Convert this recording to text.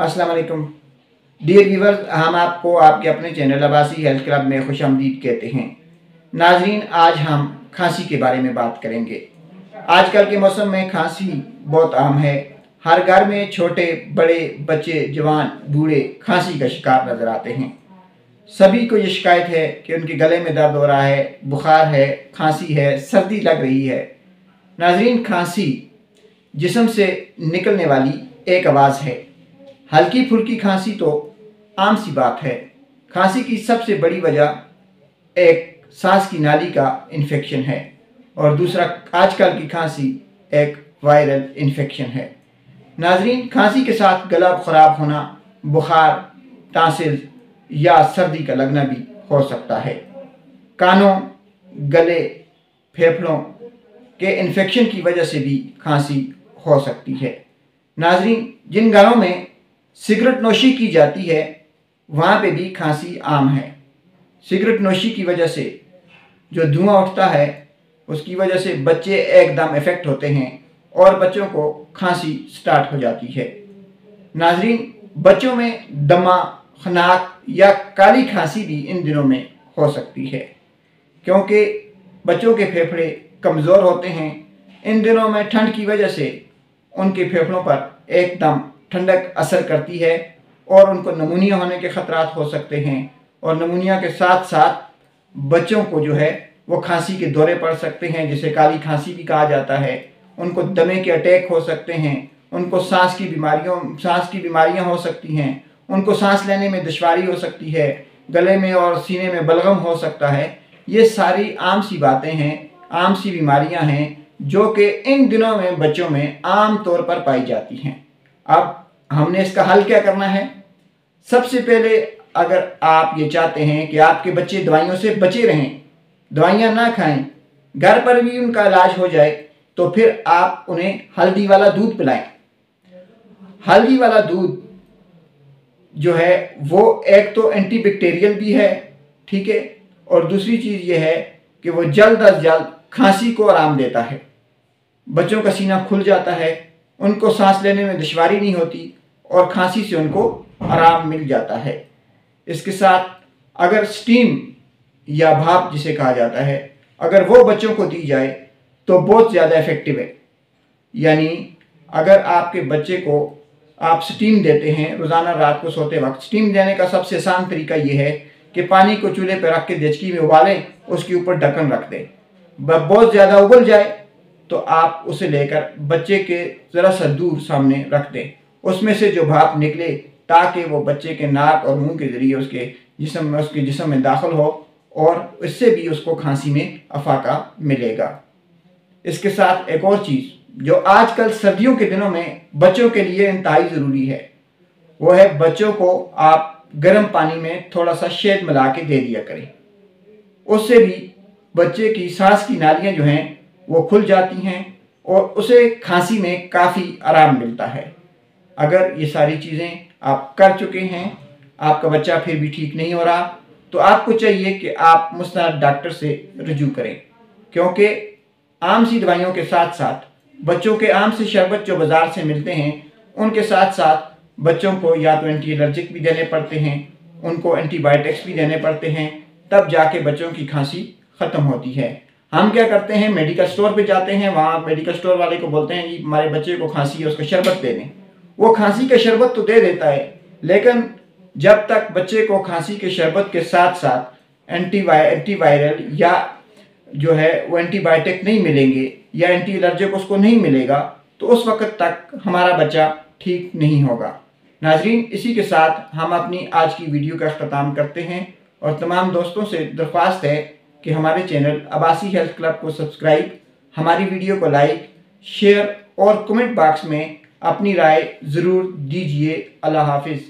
अस्सलाम वालेकुम dear viewers, हम आपको आपके अपने चैनल अब्बासी हेल्थ क्लब में खुशामदीद कहते हैं। नाजरीन, आज हम खांसी के बारे में बात करेंगे। आजकल के मौसम में खांसी बहुत आम है। हर घर में छोटे बड़े बच्चे जवान बूढ़े खांसी का शिकार नज़र आते हैं। सभी को ये शिकायत है कि उनके गले में दर्द हो रहा है, बुखार है, खांसी है, सर्दी लग रही है। नाजरीन, खांसी जिस्म से निकलने वाली एक आवाज़ है। हल्की फुल्की खांसी तो आम सी बात है। खांसी की सबसे बड़ी वजह एक सांस की नाली का इन्फेक्शन है और दूसरा आजकल की खांसी एक वायरल इन्फेक्शन है। नाजरीन, खांसी के साथ गला ख़राब होना, बुखार, टांसिल या सर्दी का लगना भी हो सकता है। कानों, गले, फेफड़ों के इन्फेक्शन की वजह से भी खांसी हो सकती है। नाजरीन, जिन घरों में सिगरेट नोशी की जाती है वहाँ पे भी खांसी आम है। सिगरेट नोशी की वजह से जो धुआं उठता है उसकी वजह से बच्चे एकदम इफ़ेक्ट होते हैं और बच्चों को खांसी स्टार्ट हो जाती है। नाजरीन, बच्चों में दमा, खनाक या काली खांसी भी इन दिनों में हो सकती है क्योंकि बच्चों के फेफड़े कमज़ोर होते हैं। इन दिनों में ठंड की वजह से उनके फेफड़ों पर एकदम ठंडक असर करती है और उनको नमूनिया होने के ख़तरात हो सकते हैं और नमूनिया के साथ साथ बच्चों को जो है वो खांसी के दौरे पड़ सकते हैं, जिसे काली खांसी भी कहा जाता है। उनको दमे के अटैक हो सकते हैं, उनको सांस की बीमारियां हो सकती हैं, उनको सांस लेने में दुश्वारी हो सकती है, गले में और सीने में बलगम हो सकता है। ये सारी आम सी बातें हैं, आम सी बीमारियां हैं जो कि इन दिनों में बच्चों में आम तौर पर पाई जाती हैं। अब हमने इसका हल क्या करना है? सबसे पहले, अगर आप ये चाहते हैं कि आपके बच्चे दवाइयों से बचे रहें, दवाइयाँ ना खाएं, घर पर भी उनका इलाज हो जाए, तो फिर आप उन्हें हल्दी वाला दूध पिलाएं। हल्दी वाला दूध जो है वो एक तो एंटीबैक्टीरियल भी है, ठीक है, और दूसरी चीज़ ये है कि वो जल्द अज जल्द खांसी को आराम देता है। बच्चों का सीना खुल जाता है, उनको सांस लेने में दुश्वारी नहीं होती और खांसी से उनको आराम मिल जाता है। इसके साथ अगर स्टीम या भाप जिसे कहा जाता है, अगर वो बच्चों को दी जाए तो बहुत ज़्यादा इफ़ेक्टिव है। यानी अगर आपके बच्चे को आप स्टीम देते हैं रोज़ाना रात को सोते वक्त, स्टीम देने का सबसे आसान तरीका ये है कि पानी को चूल्हे पर रख के देचकी में उबालें, उसके ऊपर ढक्कन रख दें। बहुत ज़्यादा उबल जाए तो आप उसे लेकर बच्चे के ज़रा सा दूर सामने रख दें, उसमें से जो भाप निकले ताकि वो बच्चे के नाक और मुंह के ज़रिए उसके जिस्म में दाखिल हो और इससे भी उसको खांसी में अफाका मिलेगा। इसके साथ एक और चीज़ जो आजकल सर्दियों के दिनों में बच्चों के लिए इंतहाई ज़रूरी है, वो है बच्चों को आप गर्म पानी में थोड़ा सा शहद मिला के दे दिया करें। उससे भी बच्चे की सांस की नालियाँ जो हैं वो खुल जाती हैं और उसे खांसी में काफ़ी आराम मिलता है। अगर ये सारी चीज़ें आप कर चुके हैं, आपका बच्चा फिर भी ठीक नहीं हो रहा, तो आपको चाहिए कि आप मुस्तनद डॉक्टर से रुजू करें, क्योंकि आम सी दवाइयों के साथ साथ बच्चों के आम से शरबत जो बाज़ार से मिलते हैं उनके साथ साथ बच्चों को या तो एंटी एलर्जिक भी देने पड़ते हैं, उनको एंटीबायोटिक्स भी देने पड़ते हैं, तब जाके बच्चों की खांसी ख़त्म होती है। हम क्या करते हैं, मेडिकल स्टोर पे जाते हैं, वहाँ मेडिकल स्टोर वाले को बोलते हैं कि हमारे बच्चे को खांसी है, उसका शरबत दे दें। वो खांसी का शरबत तो दे देता है, लेकिन जब तक बच्चे को खांसी के शरबत के साथ साथ एंटीवायरल या जो है वो एंटीबायोटिक नहीं मिलेंगे या एंटी एलर्जिक उसको नहीं मिलेगा, तो उस वक्त तक हमारा बच्चा ठीक नहीं होगा। नाजरीन, इसी के साथ हम अपनी आज की वीडियो का अख्ताम करते हैं और तमाम दोस्तों से दरख्वास्त है कि हमारे चैनल अब्बासी हेल्थ क्लब को सब्सक्राइब, हमारी वीडियो को लाइक, शेयर और कमेंट बॉक्स में अपनी राय ज़रूर दीजिए। अल्लाह हाफिज़।